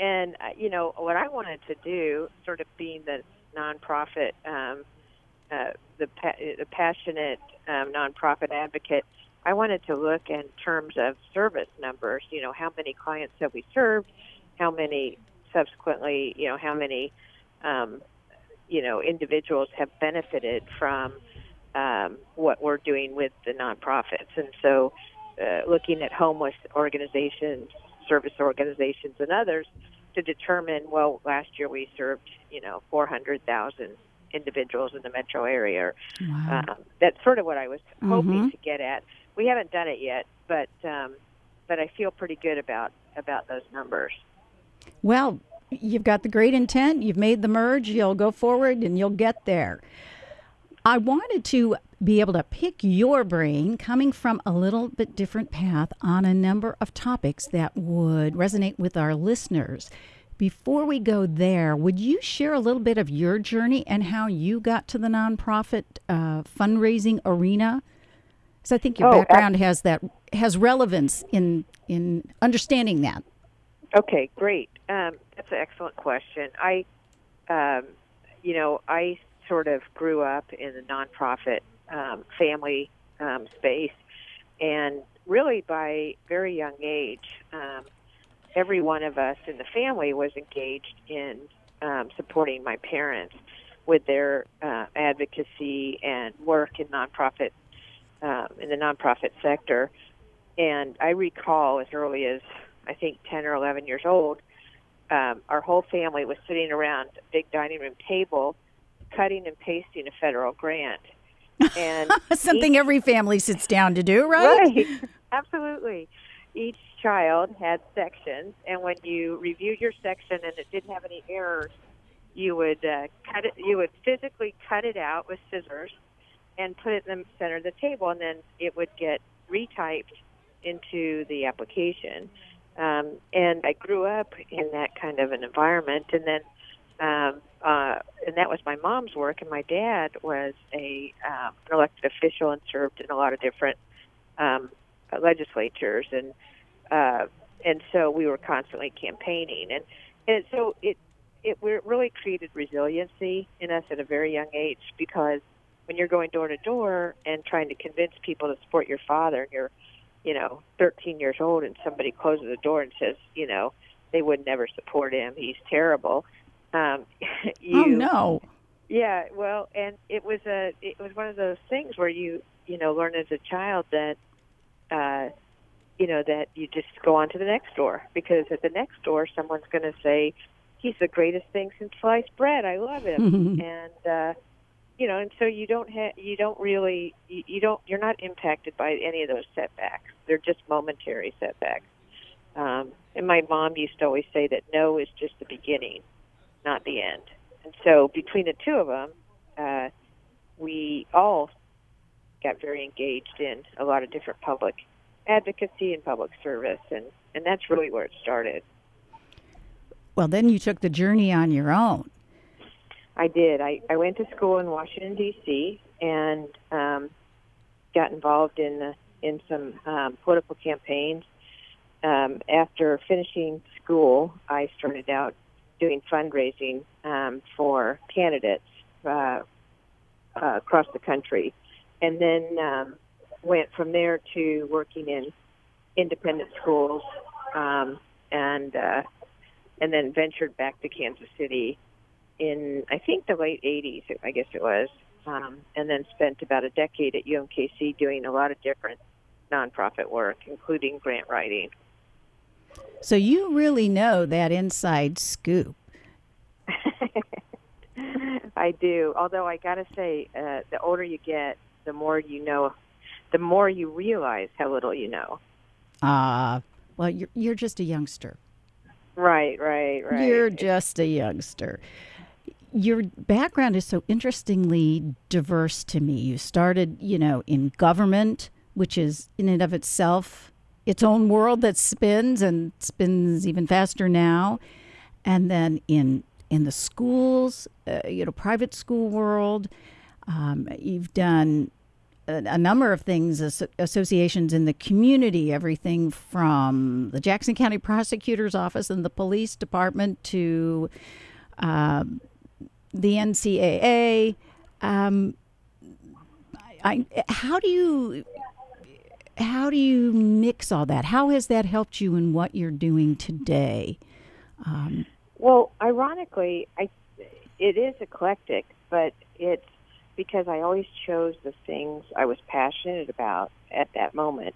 And, you know, what I wanted to do, sort of being the nonprofit, the passionate nonprofit advocate, I wanted to look in terms of service numbers, you know, how many clients have we served, how many subsequently, you know, how many, you know, individuals have benefited from what we're doing with the nonprofits. And so looking at homeless organizations, service organizations, and others to determine, well, last year we served, you know, 400,000 individuals in the metro area. Wow. That's sort of what I was hoping to get at. We haven't done it yet, but I feel pretty good about those numbers. Well, you've got the great intent. You've made the merge. You'll go forward and you'll get there. I wanted to be able to pick your brain, coming from a little bit different path, on a number of topics that would resonate with our listeners. Before we go there, would you share a little bit of your journey and how you got to the nonprofit fundraising arena? Because I think your background has relevance in understanding that. Okay, great. That's an excellent question. I sort of grew up in the nonprofit family space, and really by very young age, every one of us in the family was engaged in supporting my parents with their advocacy and work in nonprofit in the nonprofit sector. And I recall as early as I think 10 or 11 years old, our whole family was sitting around a big dining room table cutting and pasting a federal grant. And something every family sits down to do, right? Right, absolutely. Each child had sections, and when you reviewed your section and it didn't have any errors, you would cut it. You would physically cut it out with scissors and put it in the center of the table, and then it would get retyped into the application. And I grew up in that kind of an environment, and then and that was my mom's work, and my dad was an elected official and served in a lot of different legislatures, and so we were constantly campaigning, and so it really created resiliency in us at a very young age, because when you're going door to door and trying to convince people to support your father, and you're 13 years old, and somebody closes the door and says, they would never support him, he's terrible. Oh no! Yeah, well, and it was one of those things where you learn as a child that that you just go on to the next door, because at the next door someone's going to say, he's the greatest thing since sliced bread, I love him. And and so you're not impacted by any of those setbacks. They're just momentary setbacks. And my mom used to always say that no is just the beginning, not the end. And so between the two of them, we all got very engaged in a lot of different public advocacy and public service, and that's really where it started. Well, then you took the journey on your own. I did. I went to school in Washington, D.C., and got involved in some political campaigns. After finishing school, I started out doing fundraising for candidates across the country, and then went from there to working in independent schools, and then ventured back to Kansas City in, I think, the late 80s, I guess it was, and then spent about a decade at UMKC doing a lot of different nonprofit work, including grant writing. So you really know that inside scoop. I do. Although I got to say, the older you get, the more you know, the more you realize how little you know. Well, you're just a youngster. Right. You're just a youngster. Your background is so interestingly diverse to me. You started, in government, which is in and of itself its own world that spins and spins even faster now. And then in the schools, private school world, you've done a number of things, associations in the community, everything from the Jackson County Prosecutor's Office and the police department to the NCAA. How do you mix all that? How has that helped you in what you're doing today? Well, ironically, it is eclectic, but it's because I always chose the things I was passionate about at that moment.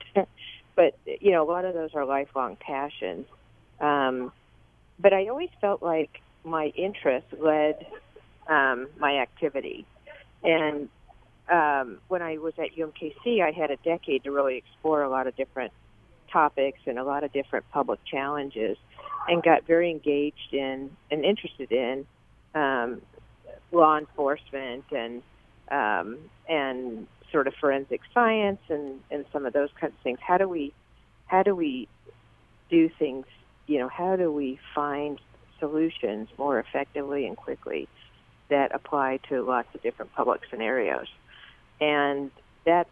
But, a lot of those are lifelong passions. But I always felt like my interest led my activity. And when I was at UMKC, I had a decade to really explore a lot of different topics and a lot of different public challenges, and got very engaged in and interested in law enforcement and sort of forensic science and some of those kinds of things. How do we do things? How do we find solutions more effectively and quickly that apply to lots of different public scenarios? And that's,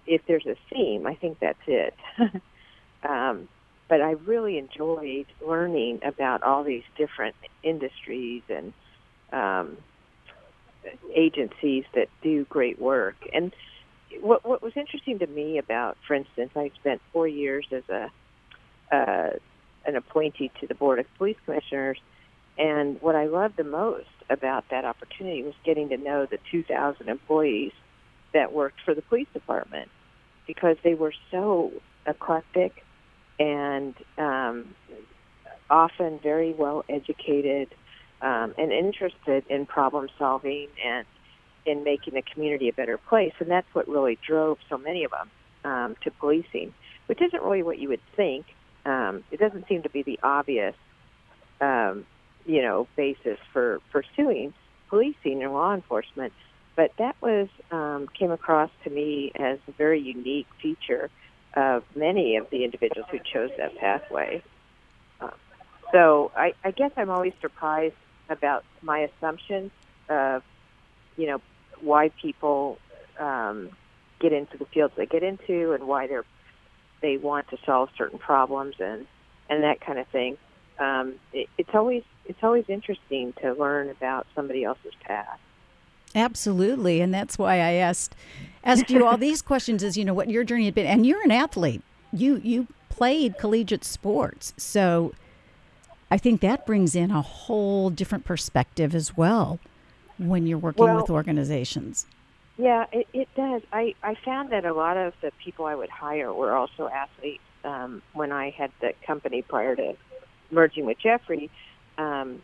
if there's a theme, I think that's it. But I really enjoyed learning about all these different industries and agencies that do great work. And what was interesting to me about, for instance, I spent 4 years as an appointee to the Board of Police Commissioners, and what I loved the most about that opportunity was getting to know the 2,000 employees that worked for the police department, because they were so eclectic and often very well educated and interested in problem solving and in making the community a better place. And that's what really drove so many of them to policing, which isn't really what you would think. It doesn't seem to be the obvious, basis for pursuing policing or law enforcement. But that was came across to me as a very unique feature of many of the individuals who chose that pathway. So I guess I'm always surprised about my assumptions of, why people get into the fields they get into and why they want to solve certain problems and that kind of thing. It's always interesting to learn about somebody else's path. Absolutely, and that's why I asked you all these questions, is what your journey had been. And you're an athlete. You played collegiate sports, so I think that brings in a whole different perspective as well when you're working with organizations. Yeah, it does. I found that a lot of the people I would hire were also athletes. When I had the company prior to merging with Jeffrey, and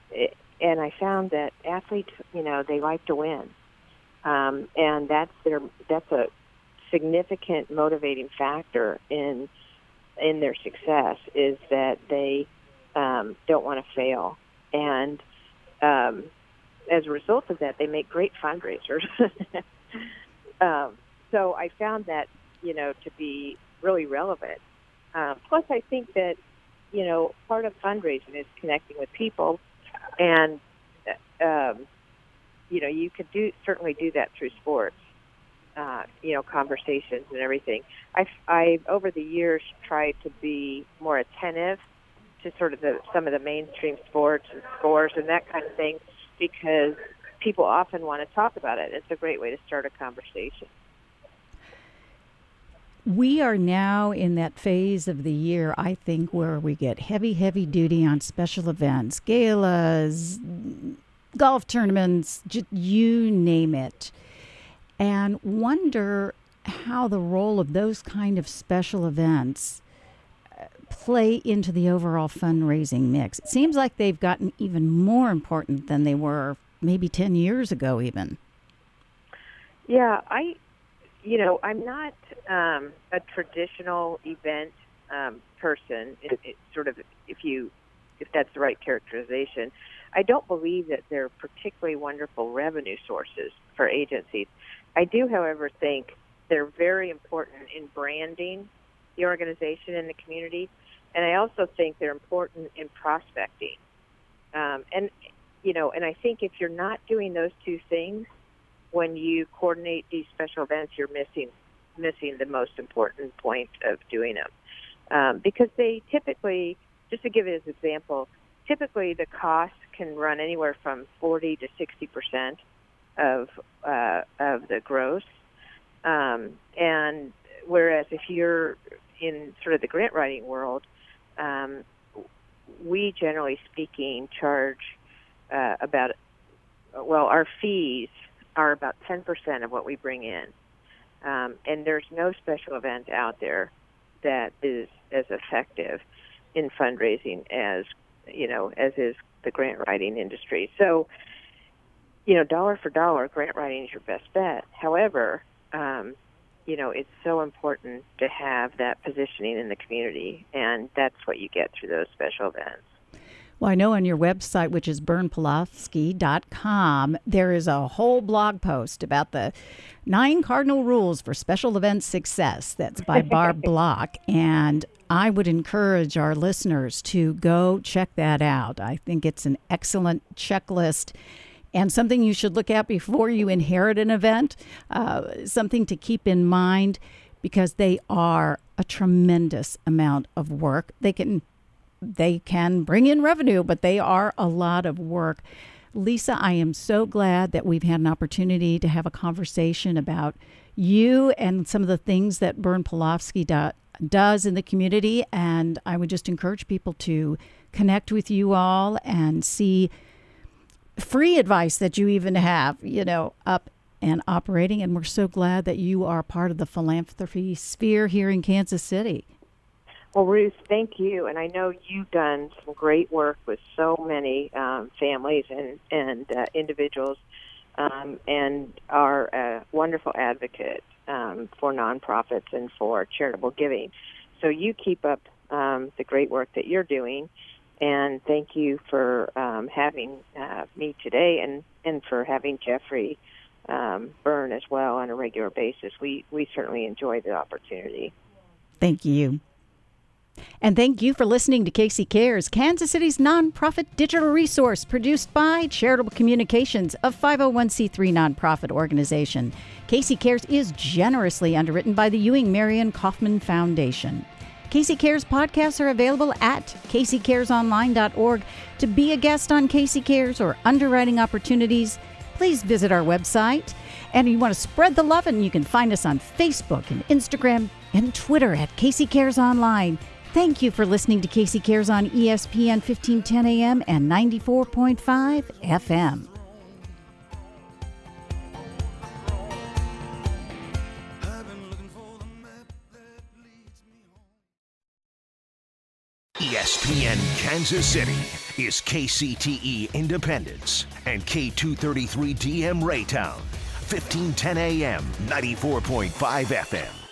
I found that athletes, they like to win. And that's a significant motivating factor in their success, is that they don't want to fail. And as a result of that, they make great fundraisers. So I found that, to be really relevant. Plus, I think that, part of fundraising is connecting with people, and you could certainly do that through sports, conversations and everything. I over the years tried to be more attentive to sort of some of the mainstream sports and scores and that kind of thing, because people often want to talk about it. It's a great way to start a conversation. We are now in that phase of the year, I think, where we get heavy duty on special events, galas, golf tournaments, you name it, and wonder how the role of those kind of special events play into the overall fundraising mix. It seems like they've gotten even more important than they were maybe 10 years ago even. Yeah, I'm not a traditional event person. It sort of, if that's the right characterization. I don't believe that they're particularly wonderful revenue sources for agencies. I do, however, think they're very important in branding the organization in the community, and I also think they're important in prospecting. And I think if you're not doing those two things when you coordinate these special events, you're missing the most important point of doing them. Because they typically, just to give it as an example, typically the cost can run anywhere from 40 to 60% of the gross. And whereas if you're in sort of the grant writing world, we generally speaking charge our fees are about 10% of what we bring in. And there's no special event out there that is as effective in fundraising as is the grant writing industry. So, dollar for dollar, grant writing is your best bet. However, it's so important to have that positioning in the community, and that's what you get through those special events. Well, I know on your website, which is bernpolofsky.com, there is a whole blog post about the 9 cardinal rules for special event success. That's by Barb Block. And I would encourage our listeners to go check that out. I think it's an excellent checklist and something you should look at before you inherit an event, something to keep in mind because they are a tremendous amount of work. They can bring in revenue, but they are a lot of work. Lisa, I am so glad that we've had an opportunity to have a conversation about you and some of the things that Bern Polofsky does in the community. And I would just encourage people to connect with you all and see free advice that you even have, up and operating. And we're so glad that you are part of the philanthropy sphere here in Kansas City. Well, Ruth, thank you. And I know you've done some great work with so many families and individuals and are a wonderful advocate for nonprofits and for charitable giving. So you keep up the great work that you're doing. And thank you for having me today and for having Jeffrey Byrne as well on a regular basis. We certainly enjoy the opportunity. Thank you. And thank you for listening to Casey Cares, Kansas City's nonprofit digital resource produced by Charitable Communications, a 501c3 nonprofit organization. Casey Cares is generously underwritten by the Ewing Marion Kaufman Foundation. Casey Cares podcasts are available at caseycaresonline.org. To be a guest on Casey Cares or underwriting opportunities, please visit our website. And you want to spread the love, and you can find us on Facebook and Instagram and Twitter at Casey Cares Online. Thank you for listening to Casey Cares on ESPN 1510 AM and 94.5 FM. ESPN Kansas City is KCTE Independence and K233DM Raytown, 1510 AM, 94.5 FM.